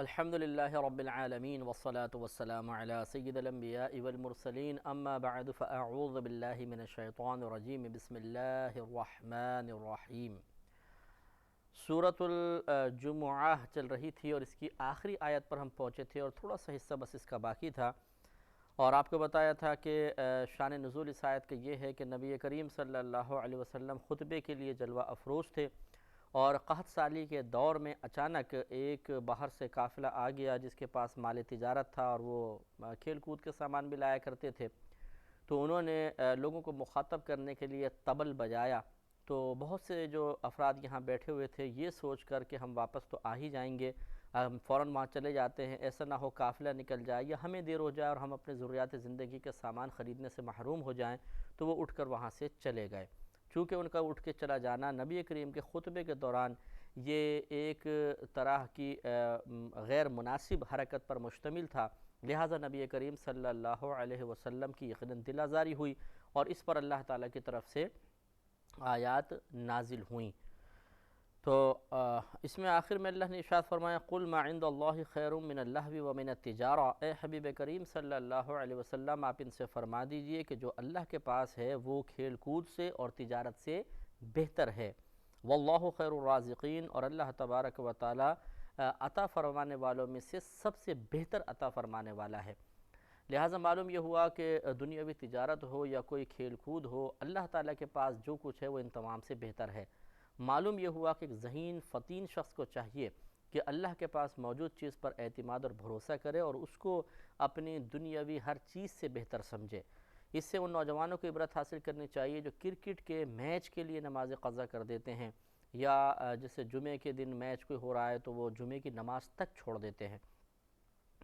الحمد للہ رب العالمین والصلاة والسلام علی سید الانبیاء والمرسلین اما بعد فاعوذ باللہ من الشیطان الرجیم بسم اللہ الرحمن الرحیم۔ سورۃ الجمعہ چل رہی تھی اور اس کی آخری آیت پر ہم پہنچے تھے اور تھوڑا سا حصہ بس اس کا باقی تھا، اور آپ کو بتایا تھا کہ شان نزول اس آیت کا یہ ہے کہ نبی کریم صلی اللہ علیہ وسلم خطبے کے لیے جلوہ افروز تھے، اور قحط سالی کے دور میں اچانک ایک باہر سے قافلہ آ گیا جس کے پاس مال تجارت تھا، اور وہ کھیل کود کے سامان بھی لایا کرتے تھے۔ تو انہوں نے لوگوں کو مخاطب کرنے کے لیے طبل بجایا، تو بہت سے جو افراد یہاں بیٹھے ہوئے تھے یہ سوچ کر کہ ہم واپس تو آ ہی جائیں گے، ہم فوراً وہاں چلے جاتے ہیں، ایسا نہ ہو قافلہ نکل جائے یا ہمیں دیر ہو جائے اور ہم اپنے ضروریات زندگی کے سامان خریدنے سے محروم ہو جائیں، تو وہ اٹھ کر وہاں سے چلے گئے۔ چونکہ ان کا اٹھ کے چلا جانا نبی کریم کے خطبے کے دوران یہ ایک طرح کی غیر مناسب حرکت پر مشتمل تھا، لہٰذا نبی کریم صلی اللہ علیہ وسلم کی یقیناً دل آزاری ہوئی اور اس پر اللہ تعالیٰ کی طرف سے آیات نازل ہوئیں۔ تو اس میں آخر میں اللہ نے ارشاد فرمایا قُلْ مَا عِنْدَ اللَّهِ خَيْرٌ مِّنَ اللَّهْوِ وَمِنَ التِّجَارَةِ، اے حبیب کریم صلی اللہ علیہ وسلم آپ ان سے فرما دیجئے کہ جو اللہ کے پاس ہے وہ کھیل کود سے اور تجارت سے بہتر ہے۔ وَاللَّهُ خَيْرُ الرَّازِقِينَ، اور اللہ تبارک و تعالی عطا فرمانے والوں میں سے سب سے بہتر عطا فرمانے والا ہے۔ لہٰذا معلوم یہ ہوا کہ دنیاوی تجارت ہو یا کوئی کھیل کود ہو، اللہ تعالیٰ کے پاس جو کچھ ہے وہ ان تمام سے بہتر ہے۔ معلوم یہ ہوا کہ ایک ذہین فطین شخص کو چاہیے کہ اللہ کے پاس موجود چیز پر اعتماد اور بھروسہ کرے اور اس کو اپنی دنیاوی ہر چیز سے بہتر سمجھے۔ اس سے ان نوجوانوں کو عبرت حاصل کرنی چاہیے جو کرکٹ کے میچ کے لیے نماز قضا کر دیتے ہیں، یا جیسے جمعے کے دن میچ کوئی ہو رہا ہے تو وہ جمعے کی نماز تک چھوڑ دیتے ہیں،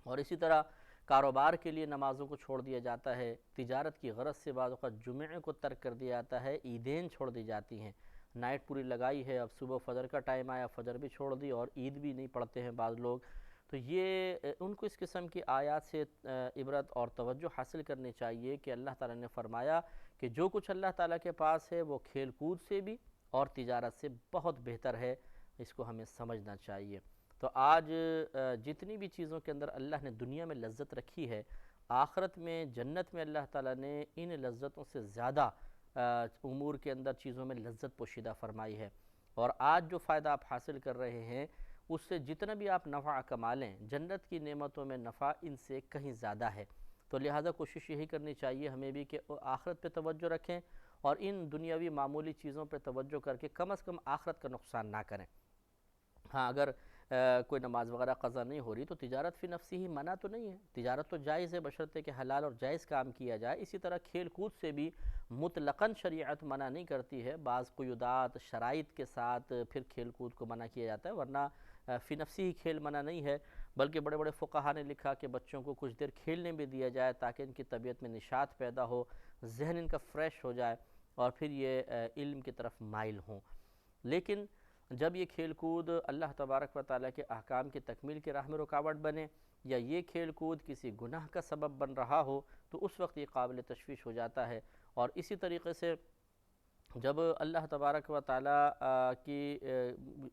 اور اسی طرح کاروبار کے لیے نمازوں کو چھوڑ دیا جاتا ہے، تجارت کی غرض سے بعض اوقات جمعے کو ترک کر دیا جاتا ہے، عیدین چھوڑ دی جاتی ہیں، نائٹ پوری لگائی ہے، اب صبح فجر کا ٹائم آیا فجر بھی چھوڑ دی اور عید بھی نہیں پڑھتے ہیں بعض لوگ۔ تو یہ ان کو اس قسم کی آیات سے عبرت اور توجہ حاصل کرنی چاہیے کہ اللہ تعالیٰ نے فرمایا کہ جو کچھ اللہ تعالیٰ کے پاس ہے وہ کھیل کود سے بھی اور تجارت سے بہت بہتر ہے، اس کو ہمیں سمجھنا چاہیے۔ تو آج جتنی بھی چیزوں کے اندر اللہ نے دنیا میں لذت رکھی ہے، آخرت میں جنت میں اللہ تعالیٰ نے ان لذتوں سے زیادہ امور کے اندر چیزوں میں لذت پوشیدہ فرمائی ہے، اور آج جو فائدہ آپ حاصل کر رہے ہیں اس سے جتنا بھی آپ نفع کما لیں، جنت کی نعمتوں میں نفع ان سے کہیں زیادہ ہے۔ تو لہٰذا کوشش یہی کرنی چاہیے ہمیں بھی کہ آخرت پہ توجہ رکھیں اور ان دنیاوی معمولی چیزوں پہ توجہ کر کے کم از کم آخرت کا نقصان نہ کریں۔ ہاں، اگر کوئی نماز وغیرہ قضا نہیں ہو رہی تو تجارت فی نفسی ہی منع تو نہیں ہے، تجارت تو جائز ہے بشرطے کہ حلال اور جائز کام کیا جائے۔ اسی طرح کھیل کود سے بھی مطلقاً شریعت منع نہیں کرتی ہے، بعض قیودات شرائط کے ساتھ پھر کھیل کود کو منع کیا جاتا ہے، ورنہ فی نفسی ہی کھیل منع نہیں ہے، بلکہ بڑے بڑے فقہا نے لکھا کہ بچوں کو کچھ دیر کھیلنے بھی دیا جائے تاکہ ان کی طبیعت میں نشاط پیدا ہو، ذہن ان کا فریش ہو جائے اور پھر یہ علم کی طرف مائل ہوں۔ لیکن جب یہ کھیل کود اللہ تبارک و تعالیٰ کے احکام کی تکمیل کی راہ میں رکاوٹ بنے یا یہ کھیل کود کسی گناہ کا سبب بن رہا ہو تو اس وقت یہ قابل تشویش ہو جاتا ہے۔ اور اسی طریقے سے جب اللہ تبارک و تعالیٰ کی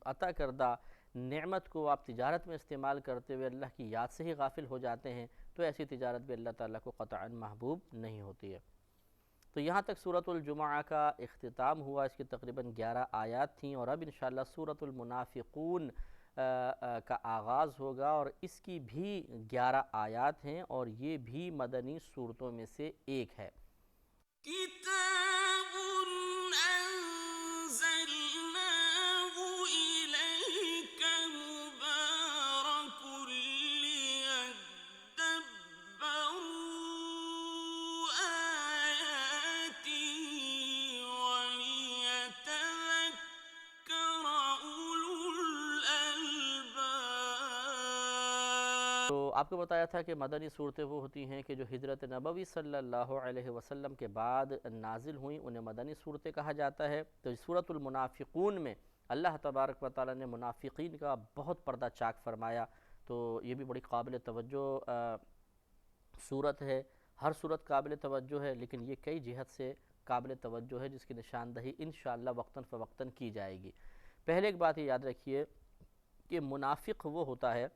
عطا کردہ نعمت کو آپ تجارت میں استعمال کرتے ہوئے اللہ کی یاد سے ہی غافل ہو جاتے ہیں تو ایسی تجارت بھی اللہ تعالیٰ کو قطعاً محبوب نہیں ہوتی ہے۔ تو یہاں تک سورۃ الجمعہ کا اختتام ہوا، اس کی تقریباً 11 آیات تھیں، اور اب انشاءاللہ سورۃ المنافقون کا آغاز ہوگا، اور اس کی بھی 11 آیات ہیں اور یہ بھی مدنی سورتوں میں سے ایک ہے۔ کتاب انزلناه الیک مبارک لیدبروا آیاته ولیتذکر اولو الالباب۔ تو آپ کو بتایا تھا کہ مدنی صورتیں وہ ہوتی ہیں کہ جو ہجرت نبوی صلی اللہ علیہ وسلم کے بعد نازل ہوئیں، انہیں مدنی صورتیں کہا جاتا ہے۔ تو سورۃ المنافقون میں اللہ تبارک و تعالیٰ نے منافقین کا بہت پردہ چاک فرمایا، تو یہ بھی بڑی قابل توجہ صورت ہے۔ ہر صورت قابل توجہ ہے لیکن یہ کئی جہت سے قابل توجہ ہے جس کی نشاندہی انشاءاللہ وقتاً فوقتاً کی جائے گی۔ پہلے ایک بات یہ یاد رکھیے کہ منافق وہ ہوتا ہے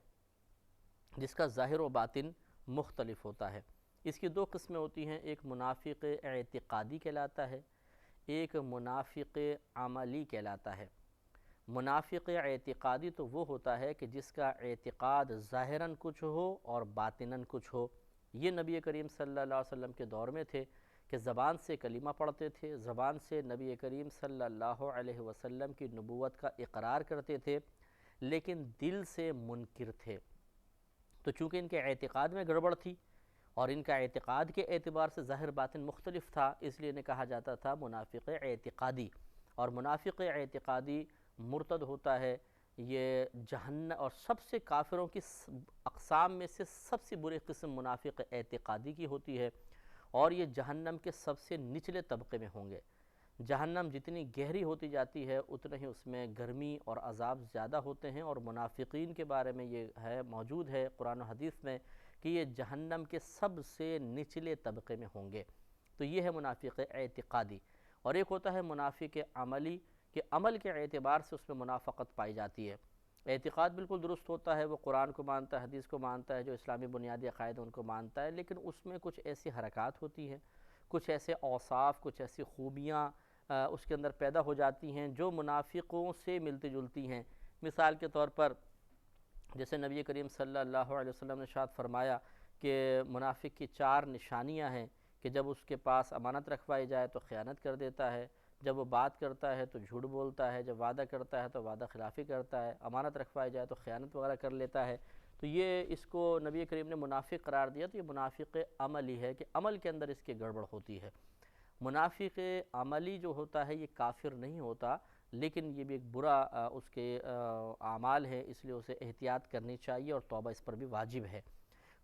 جس کا ظاہر و باطن مختلف ہوتا ہے۔ اس کی دو قسمیں ہوتی ہیں، ایک منافق اعتقادی کہلاتا ہے، ایک منافق عملی کہلاتا ہے۔ منافق اعتقادی تو وہ ہوتا ہے کہ جس کا اعتقاد ظاہراً کچھ ہو اور باطناً کچھ ہو۔ یہ نبی کریم صلی اللہ علیہ وسلم کے دور میں تھے کہ زبان سے کلمہ پڑھتے تھے، زبان سے نبی کریم صلی اللہ علیہ وسلم کی نبوت کا اقرار کرتے تھے، لیکن دل سے منکر تھے۔ تو چونکہ ان کے اعتقاد میں گڑبڑ تھی اور ان کا اعتقاد کے اعتبار سے ظاہر باطن مختلف تھا، اس لیے انہیں کہا جاتا تھا منافق اعتقادی۔ اور منافق اعتقادی مرتد ہوتا ہے، یہ جہنم، اور سب سے کافروں کی اقسام میں سے سب سے بری قسم منافق اعتقادی کی ہوتی ہے، اور یہ جہنم کے سب سے نچلے طبقے میں ہوں گے۔ جہنم جتنی گہری ہوتی جاتی ہے اتنا ہی اس میں گرمی اور عذاب زیادہ ہوتے ہیں، اور منافقین کے بارے میں یہ موجود ہے قرآن و حدیث میں کہ یہ جہنم کے سب سے نچلے طبقے میں ہوں گے۔ تو یہ ہے منافق اعتقادی۔ اور ایک ہوتا ہے منافق عملی، کہ عمل کے اعتبار سے اس میں منافقت پائی جاتی ہے۔ اعتقاد بالکل درست ہوتا ہے، وہ قرآن کو مانتا ہے، حدیث کو مانتا ہے، جو اسلامی بنیادی عقائد ان کو مانتا ہے، لیکن اس میں کچھ ایسی حرکات ہوتی ہیں، کچھ ایسے اوصاف، کچھ ایسی خوبیاں اس کے اندر پیدا ہو جاتی ہیں جو منافقوں سے ملتی جلتی ہیں۔ مثال کے طور پر جیسے نبی کریم صلی اللہ علیہ وسلم نے ارشاد فرمایا کہ منافق کی 4 نشانیاں ہیں کہ جب اس کے پاس امانت رکھوائی جائے تو خیانت کر دیتا ہے، جب وہ بات کرتا ہے تو جھوٹ بولتا ہے، جب وعدہ کرتا ہے تو وعدہ خلافی کرتا ہے، امانت رکھوائی جائے تو خیانت وغیرہ کر لیتا ہے۔ تو یہ اس کو نبی کریم نے منافق قرار دیا، تو یہ منافق عملی ہے کہ عمل کے اندر اس کے گڑبڑ ہوتی ہے۔ منافق عملی جو ہوتا ہے یہ کافر نہیں ہوتا، لیکن یہ بھی ایک برا اس کے اعمال ہے، اس لیے اسے احتیاط کرنی چاہیے اور توبہ اس پر بھی واجب ہے۔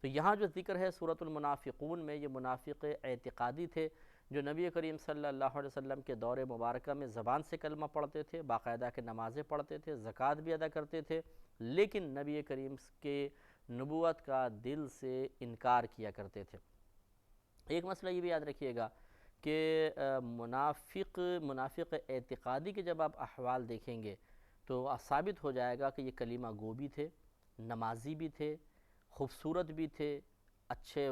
تو یہاں جو ذکر ہے سورۃ المنافقون میں، یہ منافق اعتقادی تھے جو نبی کریم صلی اللہ علیہ وسلم کے دور مبارکہ میں زبان سے کلمہ پڑھتے تھے، باقاعدہ کہ نمازیں پڑھتے تھے، زکوٰۃ بھی ادا کرتے تھے، لیکن نبی کریم کے نبوت کا دل سے انکار کیا کرتے تھے۔ ایک مسئلہ یہ بھی یاد رکھیے گا کہ منافق اعتقادی کے جب آپ احوال دیکھیں گے تو ثابت ہو جائے گا کہ یہ کلمہ گو بھی تھے، نمازی بھی تھے، خوبصورت بھی تھے، اچھے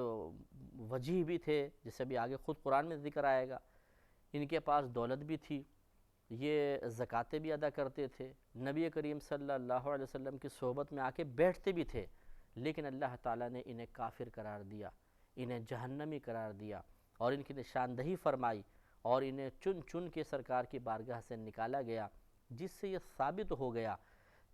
وجیح بھی تھے، جیسے بھی آگے خود قرآن میں ذکر آئے گا۔ ان کے پاس دولت بھی تھی، یہ زکوٰۃیں بھی ادا کرتے تھے، نبی کریم صلی اللہ علیہ وسلم کی صحبت میں آ کے بیٹھتے بھی تھے، لیکن اللہ تعالیٰ نے انہیں کافر قرار دیا، انہیں جہنمی قرار دیا، اور ان کی نشاندہی فرمائی، اور انہیں چن چن کے سرکار کی بارگاہ سے نکالا گیا، جس سے یہ ثابت ہو گیا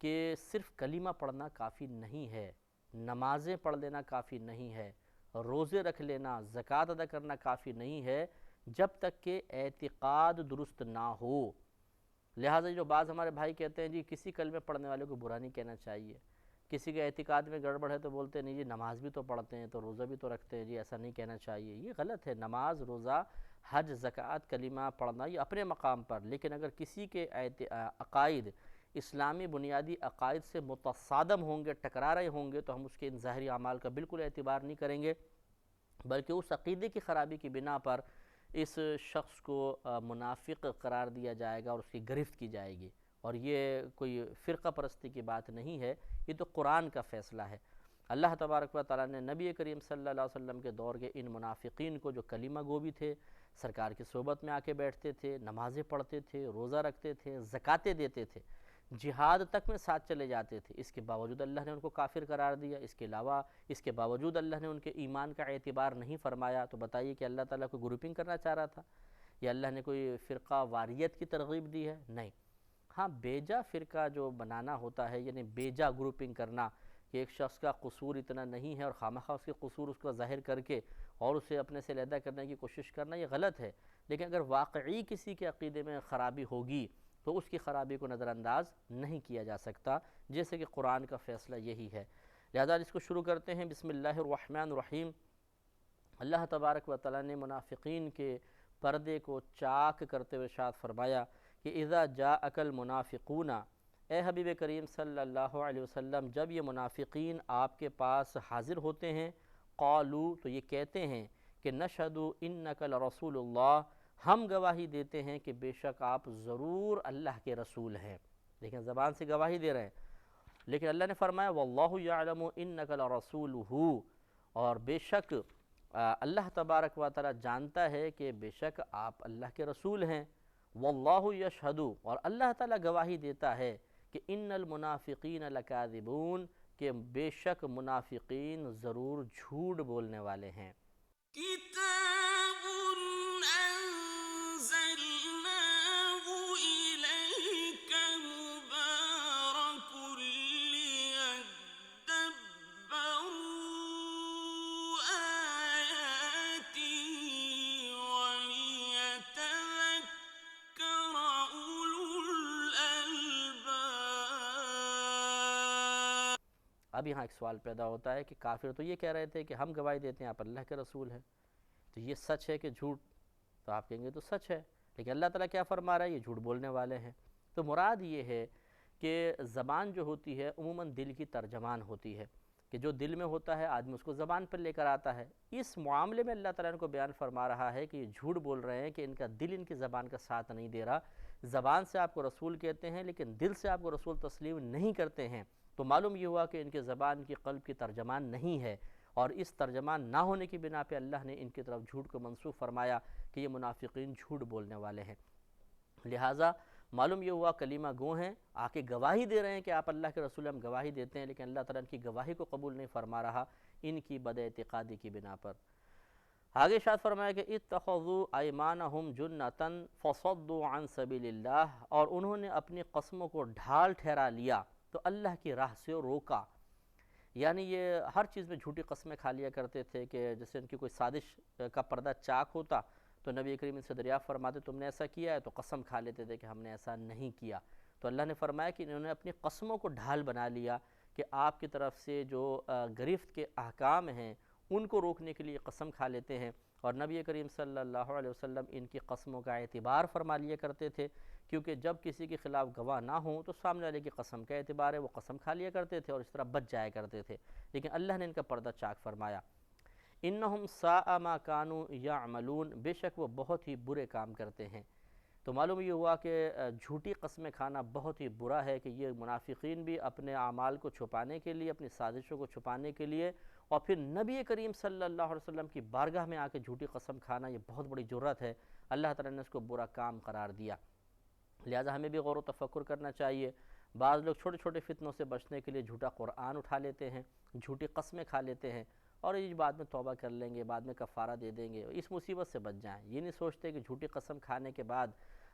کہ صرف کلمہ پڑھنا کافی نہیں ہے، نمازیں پڑھ لینا کافی نہیں ہے، روزے رکھ لینا، زکوٰۃ ادا کرنا کافی نہیں ہے، جب تک کہ اعتقاد درست نہ ہو۔ لہٰذا جو بعض ہمارے بھائی کہتے ہیں جی کسی کلمے پڑھنے والے کو برا نہیں کہنا چاہیے، کسی کے اعتقاد میں گڑبڑ ہے تو بولتے ہیں نہیں جی نماز بھی تو پڑھتے ہیں تو روزہ بھی تو رکھتے ہیں، جی ایسا نہیں کہنا چاہیے۔ یہ غلط ہے، نماز، روزہ، حج، زکوٰۃ، کلمہ پڑھنا یہ اپنے مقام پر، لیکن اگر کسی کے عقائد اسلامی بنیادی عقائد سے متصادم ہوں گے، ٹکرا رہے ہوں گے، تو ہم اس کے ان ظاہری اعمال کا بالکل اعتبار نہیں کریں گے، بلکہ اس عقیدے کی خرابی کی بنا پر اس شخص کو منافق قرار دیا جائے گا اور اس کی گرفت کی جائے گی۔ اور یہ کوئی فرقہ پرستی کی بات نہیں ہے، یہ تو قرآن کا فیصلہ ہے۔ اللہ تبارک و تعالیٰ نے نبی کریم صلی اللہ علیہ وسلم کے دور کے ان منافقین کو جو کلمہ گو بھی تھے، سرکار کی صحبت میں آ کے بیٹھتے تھے، نمازیں پڑھتے تھے، روزہ رکھتے تھے، زکوٰۃیں دیتے تھے، جہاد تک میں ساتھ چلے جاتے تھے، اس کے باوجود اللہ نے ان کو کافر قرار دیا۔ اس کے باوجود اللہ نے ان کے ایمان کا اعتبار نہیں فرمایا، تو بتائیے کہ اللہ تعالیٰ کو گروپنگ کرنا چاہ رہا تھا یا اللہ نے کوئی فرقہ واریت کی ترغیب دی ہے؟ نہیں۔ ہاں، بیجا فرقہ جو بنانا ہوتا ہے، یعنی بیجا گروپنگ کرنا کہ ایک شخص کا قصور اتنا نہیں ہے اور خامخواہ اس کے قصور اس کو ظاہر کر کے اور اسے اپنے سے علیحدہ کرنے کی کوشش کرنا، یہ غلط ہے۔ لیکن اگر واقعی کسی کے عقیدے میں خرابی ہوگی تو اس کی خرابی کو نظر انداز نہیں کیا جا سکتا، جیسے کہ قرآن کا فیصلہ یہی ہے۔ لہذا اس کو شروع کرتے ہیں، بسم اللہ الرحمن الرحیم۔ اللہ تبارک و تعالیٰ نے منافقین کے پردے کو چاک کرتے ہوئے ارشاد فرمایا کہ اذا جاءک المنافقون، اے حبیب کریم صلی اللہ علیہ وسلم جب یہ منافقین آپ کے پاس حاضر ہوتے ہیں، قالوا تو یہ کہتے ہیں کہ نشہد انک لرسول اللہ، ہم گواہی دیتے ہیں کہ بے شک آپ ضرور اللہ کے رسول ہیں۔ لیکن زبان سے گواہی دے رہے ہیں، لیکن اللہ نے فرمایا واللہ یعلم انک لرسولہ، اور بے شک اللہ تبارک و تعالی جانتا ہے کہ بے شک آپ اللہ کے رسول ہیں، واللہ یشہد، اور اللہ تعالی گواہی دیتا ہے کہ ان المنافقین لکاذبون، کہ بے شک منافقین ضرور جھوٹ بولنے والے ہیں۔ كتاب أنزلناه إليك مبارك ليدبروا آياته وليتذكر أولو الألباب۔ اب یہاں ایک سوال پیدا ہوتا ہے کہ کافر تو یہ کہہ رہے تھے کہ ہم گواہی دیتے ہیں آپ اللہ کے رسول ہیں، تو یہ سچ ہے کہ جھوٹ؟ تو آپ کہیں گے تو سچ ہے، لیکن اللہ تعالیٰ کیا فرما رہا ہے؟ یہ جھوٹ بولنے والے ہیں۔ تو مراد یہ ہے کہ زبان جو ہوتی ہے عموماً دل کی ترجمان ہوتی ہے، کہ جو دل میں ہوتا ہے آدمی اس کو زبان پر لے کر آتا ہے۔ اس معاملے میں اللہ تعالیٰ ان کو بیان فرما رہا ہے کہ یہ جھوٹ بول رہے ہیں کہ ان کا دل ان کی زبان کا ساتھ نہیں دے رہا، زبان سے آپ کو رسول کہتے ہیں لیکن دل سے آپ کو رسول تسلیم نہیں کرتے ہیں۔ تو معلوم یہ ہوا کہ ان کے زبان کی قلب کی ترجمان نہیں ہے، اور اس ترجمان نہ ہونے کی بنا پہ اللہ نے ان کی طرف جھوٹ کو منسوب فرمایا کہ یہ منافقین جھوٹ بولنے والے ہیں۔ لہٰذا معلوم یہ ہوا کلمہ گو ہیں، آ کے گواہی دے رہے ہیں کہ آپ اللہ کے رسول، ہم گواہی دیتے ہیں، لیکن اللہ تعالیٰ ان کی گواہی کو قبول نہیں فرما رہا ان کی بد اعتقادی کی بنا پر۔ آگے ارشاد فرمایا کہ اتخذوا ایمانہم جنۃ فصدوا عن سبیل اللہ، اور انہوں نے اپنی قسموں کو ڈھال ٹھہرا لیا تو اللہ کی راہ سے روکا۔ یعنی یہ ہر چیز میں جھوٹی قسمیں کھا لیا کرتے تھے، کہ جیسے ان کی کوئی سازش کا پردہ چاک ہوتا تو نبی کریم سے دریافت فرماتے تم نے ایسا کیا ہے، تو قسم کھا لیتے تھے کہ ہم نے ایسا نہیں کیا۔ تو اللہ نے فرمایا کہ انہوں نے اپنی قسموں کو ڈھال بنا لیا کہ آپ کی طرف سے جو گرفت کے احکام ہیں ان کو روکنے کے لیے قسم کھا لیتے ہیں، اور نبی کریم صلی اللہ علیہ وسلم ان کی قسموں کا اعتبار فرما لیا کرتے تھے، کیونکہ جب کسی کے خلاف گواہ نہ ہوں تو سامنے والے کی قسم کا اعتبار ہے، وہ قسم کھا لیا کرتے تھے اور اس طرح بچ جایا کرتے تھے۔ لیکن اللہ نے ان کا پردہ چاک فرمایا۔ انہم ساء ما کانوا یعملون، بے شک وہ بہت ہی برے کام کرتے ہیں۔ تو معلوم یہ ہوا کہ جھوٹی قسمیں کھانا بہت ہی برا ہے، کہ یہ منافقین بھی اپنے اعمال کو چھپانے کے لیے، اپنی سازشوں کو چھپانے کے لیے، اور پھر نبی کریم صلی اللہ علیہ وسلم کی بارگاہ میں آ کے جھوٹی قسم کھانا، یہ بہت بڑی جرت ہے۔ اللہ تعالیٰ نے اس کو برا کام قرار دیا۔ لہٰذا ہمیں بھی غور و تفکر کرنا چاہیے۔ بعض لوگ چھوٹے چھوٹے فتنوں سے بچنے کے لیے جھوٹا قرآن اٹھا لیتے ہیں، جھوٹی قسمیں کھا لیتے ہیں، اور یہ بعد میں توبہ کر لیں گے، بعد میں کفارہ دے دیں گے، اس مصیبت سے بچ جائیں۔ یہ نہیں سوچتے کہ جھوٹی قسم کھانے کے بعد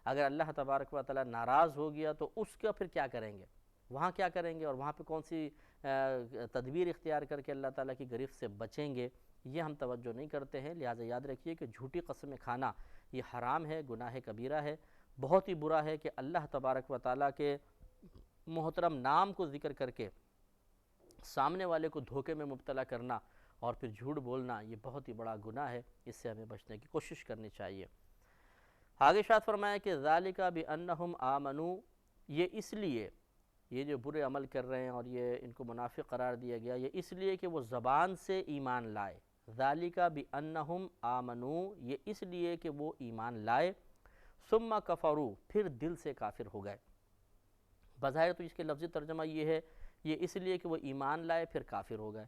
اگر اللہ تبارک و تعالیٰ ناراض ہو گیا تو اس کا پھر کیا کریں گے، وہاں کیا کریں گے، اور وہاں پہ کون سی تدبیر اختیار کر کے اللہ تعالیٰ کی گرفت سے بچیں گے، یہ ہم توجہ نہیں کرتے ہیں۔ لہٰذا یاد رکھیے کہ جھوٹی قسمیں کھانا یہ حرام ہے، گناہ کبیرہ ہے، بہت ہی برا ہے، کہ اللہ تبارک و تعالیٰ کے محترم نام کو ذکر کر کے سامنے والے کو دھوکے میں مبتلا کرنا اور پھر جھوٹ بولنا، یہ بہت ہی بڑا گناہ ہے، اس سے ہمیں بچنے کی کوشش کرنی چاہیے۔ آگے ارشاد فرمایا کہ ذالک بانہم آمنوا، یہ اس لیے، یہ جو برے عمل کر رہے ہیں اور یہ ان کو منافق قرار دیا گیا، یہ اس لیے کہ وہ زبان سے ایمان لائے۔ ذالک بانہم آمنوا، یہ اس لیے کہ وہ ایمان لائے، ثم کفروا، پھر دل سے کافر ہو گئے۔ بظاہر تو اس کے لفظی ترجمہ یہ ہے، یہ اس لیے کہ وہ ایمان لائے پھر کافر ہو گئے،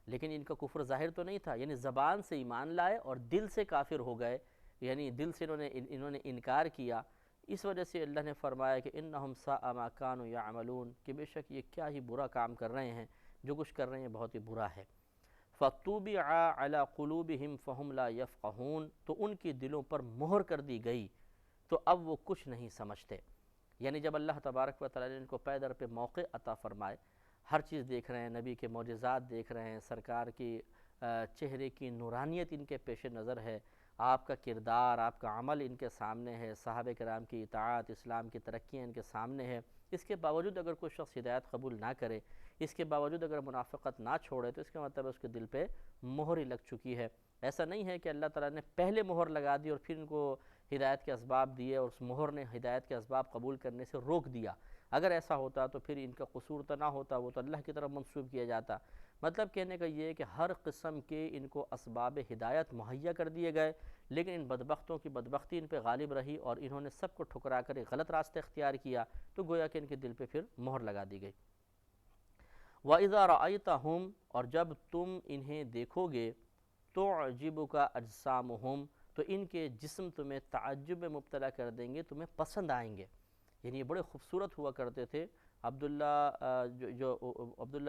لیکن ان کا کفر ظاہر تو نہیں تھا، یعنی زبان سے ایمان لائے اور دل سے کافر ہو گئے، یعنی دل سے انہوں نے انکار کیا۔ اس وجہ سے اللہ نے فرمایا کہ انہم ساء ما کانوا یعملون، کہ بے شک یہ کیا ہی برا کام کر رہے ہیں، جو کچھ کر رہے ہیں بہت ہی برا ہے۔ فطبع علی قلوبہم فہم لا یفقہون، تو ان کی دلوں پر مہر کر دی گئی تو اب وہ کچھ نہیں سمجھتے۔ یعنی جب اللہ تبارک و تعالیٰ نے ان کو پے در پہ موقع عطا فرمائے، ہر چیز دیکھ رہے ہیں، نبی کے معجزات دیکھ رہے ہیں، سرکار کی چہرے کی نورانیت ان کے پیش نظر ہے، آپ کا کردار، آپ کا عمل ان کے سامنے ہے، صحابہ کرام کی اطاعت، اسلام کی ترقیاں ان کے سامنے ہے، اس کے باوجود اگر کوئی شخص ہدایت قبول نہ کرے، اس کے باوجود اگر منافقت نہ چھوڑے، تو اس کا مطلب اس کے دل پہ مہر ہی لگ چکی ہے۔ ایسا نہیں ہے کہ اللہ تعالیٰ نے پہلے مہر لگا دی اور پھر ان کو ہدایت کے اسباب دیے اور اس مہر نے ہدایت کے اسباب قبول کرنے سے روک دیا۔ اگر ایسا ہوتا تو پھر ان کا قصور تو نہ ہوتا، وہ تو اللہ کی طرف منسوب کیا جاتا۔ مطلب کہنے کا یہ ہے کہ ہر قسم کے ان کو اسباب ہدایت مہیا کر دیے گئے، لیکن ان بدبختوں کی بدبختی ان پہ غالب رہی اور انہوں نے سب کو ٹھکرا کر ایک غلط راستہ اختیار کیا، تو گویا کہ ان کے دل پہ پھر مہر لگا دی گئی۔ وَإِذَا رَأَيْتَهُمْ اور جب تم انہیں دیکھو گے تُعْجِبُكَ أَجْسَامُهُمْ تو ان کے جسم تمہیں تعجب میں مبتلا کر دیں گے، تمہیں پسند آئیں گے. یعنی یہ بڑے خوبصورت ہوا کرتے تھے. عبداللہ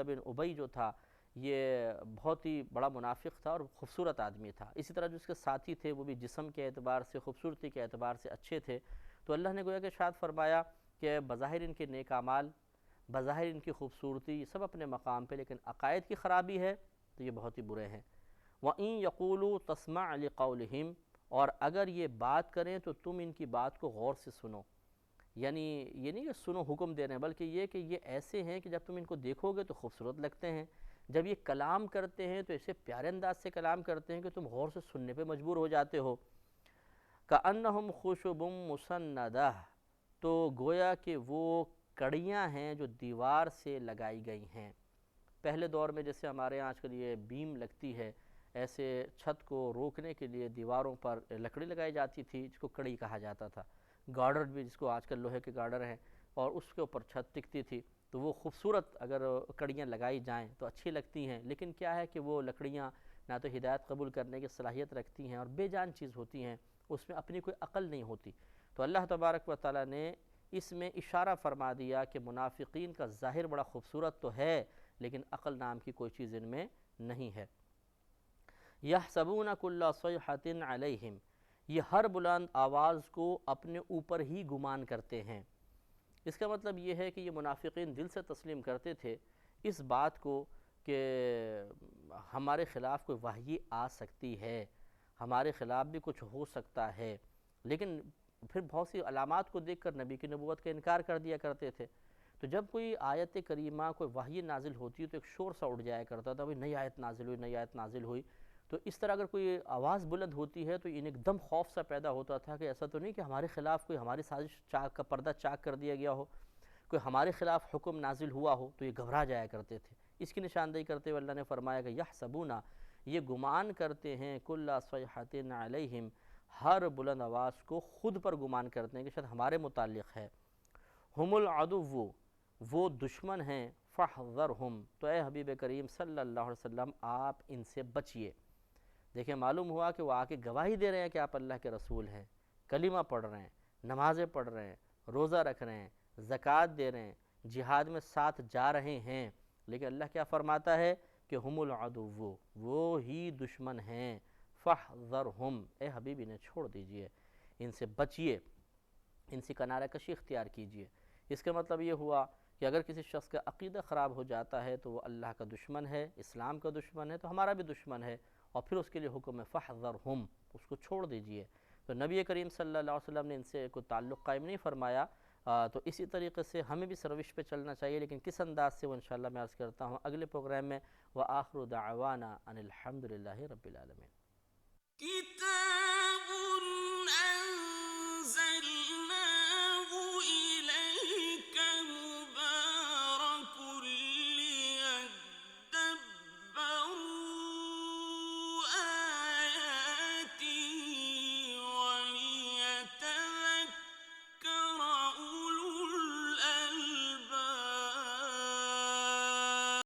بن ابی جو تھا یہ بہت ہی بڑا منافق تھا اور خوبصورت آدمی تھا. اسی طرح جو اس کے ساتھی تھے وہ بھی جسم کے اعتبار سے، خوبصورتی کے اعتبار سے اچھے تھے. تو اللہ نے گویا کہ ارشاد فرمایا کہ بظاہر ان کے نیک اعمال، بظاہر ان کی خوبصورتی، یہ سب اپنے مقام پہ، لیکن عقائد کی خرابی ہے تو یہ بہت ہی برے ہیں. وَإِن يَقُولُوا تَسْمَعْ لِقَوْلِهِمْ اور اگر یہ بات کریں تو تم ان کی بات کو غور سے سنو. یعنی یہ نہیں کہ سنو حکم دے رہے ہیں، بلکہ یہ کہ یہ ایسے ہیں کہ جب تم ان کو دیکھو گے تو خوبصورت لگتے ہیں، جب یہ کلام کرتے ہیں تو ایسے پیارے انداز سے کلام کرتے ہیں کہ تم غور سے سننے پہ مجبور ہو جاتے ہو. كَأَنَّهُمْ خُشُبٌ مُّسَنَّدَةٌ تو گویا کہ وہ کڑیاں ہیں جو دیوار سے لگائی گئی ہیں. پہلے دور میں جیسے ہمارے یہاں آج کل یہ بیم لگتی ہے، ایسے چھت کو روکنے کے لیے دیواروں پر لکڑی لگائی جاتی تھی جس کو کڑی کہا جاتا تھا. گارڈر بھی جس کو آج کل لوہے کے گارڈر ہیں، اور اس کے اوپر چھت ٹکتی تھی. تو وہ خوبصورت اگر کڑیاں لگائی جائیں تو اچھی لگتی ہیں، لیکن کیا ہے کہ وہ لکڑیاں نہ تو ہدایت قبول کرنے کی صلاحیت رکھتی ہیں اور بے جان چیز ہوتی ہیں، اس میں اپنی کوئی عقل نہیں ہوتی. تو اللہ تبارک و تعالیٰ نے اس میں اشارہ فرما دیا کہ منافقین کا ظاہر بڑا خوبصورت تو ہے لیکن عقل نام کی کوئی چیز ان میں نہیں ہے. يَحْسَبُونَ كُلَّ صَيْحَةٍ عَلَيْهِمْ یہ ہر بلند آواز کو اپنے اوپر ہی گمان کرتے ہیں. اس کا مطلب یہ ہے کہ یہ منافقین دل سے تسلیم کرتے تھے اس بات کو کہ ہمارے خلاف کوئی وحی آ سکتی ہے، ہمارے خلاف بھی کچھ ہو سکتا ہے، لیکن پھر بہت سی علامات کو دیکھ کر نبی کی نبوت کا انکار کر دیا کرتے تھے. تو جب کوئی آیت کریمہ، کوئی وحی نازل ہوتی تو ایک شور سا اٹھ جایا کرتا تھا، نئی آیت نازل ہوئی، نئی آیت نازل ہوئی. تو اس طرح اگر کوئی آواز بلند ہوتی ہے تو انہیں ایک دم خوف سا پیدا ہوتا تھا کہ ایسا تو نہیں کہ ہمارے خلاف کوئی ہماری سازش چاک کا پردہ چاک کر دیا گیا ہو، کوئی ہمارے خلاف حکم نازل ہوا ہو. تو یہ گھبرا جایا کرتے تھے. اس کی نشاندہی کرتے ہوئے اللہ نے فرمایا کہ یحسبون یہ گمان کرتے ہیں کل صیحۃ علیہم ہر بلند آواز کو خود پر گمان کرتے ہیں کہ شاید ہمارے متعلق ہے. ہم العدو وہ دشمن ہیں، فاحذرہم تو اے حبیب کریم صلی اللہ علیہ وسلم آپ ان سے بچیے. دیکھیں معلوم ہوا کہ وہ آ کے گواہی دے رہے ہیں کہ آپ اللہ کے رسول ہیں، کلمہ پڑھ رہے ہیں، نمازیں پڑھ رہے ہیں، روزہ رکھ رہے ہیں، زکوٰۃ دے رہے ہیں، جہاد میں ساتھ جا رہے ہیں، لیکن اللہ کیا فرماتا ہے کہ ہم العدو وہ ہی دشمن ہیں. فاحذرہم اے حبیب انہیں چھوڑ دیجئے، ان سے بچیے، ان سے کنارہ کشی اختیار کیجئے. اس کا مطلب یہ ہوا کہ اگر کسی شخص کا عقیدہ خراب ہو جاتا ہے تو وہ اللہ کا دشمن ہے، اسلام کا دشمن ہے، تو ہمارا بھی دشمن ہے. اور پھر اس کے لیے حکم ہے فاحذرہم اس کو چھوڑ دیجئے. تو نبی کریم صلی اللہ علیہ وسلم نے ان سے کوئی تعلق قائم نہیں فرمایا. تو اسی طریقے سے ہمیں بھی سروش پہ چلنا چاہیے، لیکن کس انداز سے وہ انشاءاللہ میں عرض کرتا ہوں اگلے پروگرام میں. وآخر دعوانا ان الحمد للہ رب العالمین.